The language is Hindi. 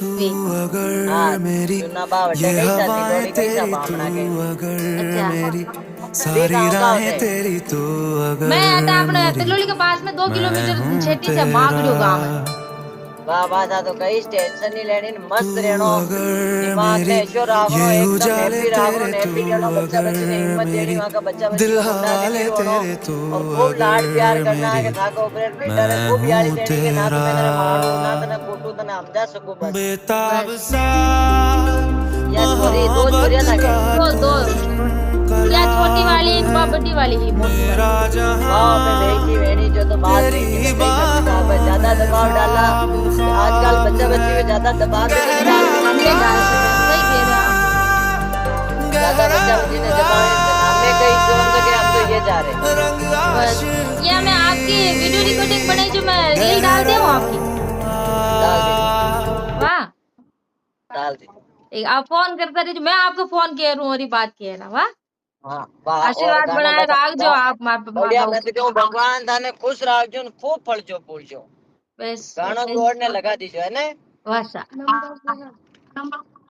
वे हाँ चुना बावटे कैसा दिलोड़ी कैसा भामना के अच्छा भी गाँव का होते मैं आता अपने तिलोली के पास में 2 किलोमीटर छेटी से मागड़ियो गांव है। वाह वाह था तो कई टेंशन नहीं लेनी मस्त रहनो दिमाग ने ऐशो राखनो एकदम हैप्पी राखनो हैप्पी रहनो बच्चा बच्ची ने हिम्मत देनी वहाँ का बच्चा बच्ची को मुंडा देनी रोनो और खूब लाड प्यार करना है कि था को ऊपर बेटा ने खूब यारी देनी कि ना तो मैं तेरे मारू ना तेरे कूटू तेरे समझा सकूं बस या छोरी 2 छोरियां था के दो या छोटी वाली एक बड़ी वाली ही मोटी वाली वाह पे बेटी वेणी जो तो बात नहीं की मैं कही सकती था पर ज्यादा दबाव डाला आजकल बच्चा बच्ची में ज्यादा दबाव भी नहीं डाल नहीं डाल सकते सही कह रहे हैं ज्यादा बच्चा बच्ची ने दबाव हमें कहीं सोच सके हम तो ये जा रहे आप। बस या मैं आपकी वीडियो रिकॉर्डिंग बनाई जो मैं रील डाल दे आपकी डाल दे वाह डाल दे एक आप फोन करता रहिए मैं आपको फोन किया रू और बात किया ना वाह हाँ वाह और आशीर्वाद गाना बनाए राख जो बजा आप माँ बढ़िया बाबू मैं तो कहूँ भगवान थाने खुश रखजो ने खूब फलजो फूलजो बस गाना जोड़ने लगा दीजो है ने वैसा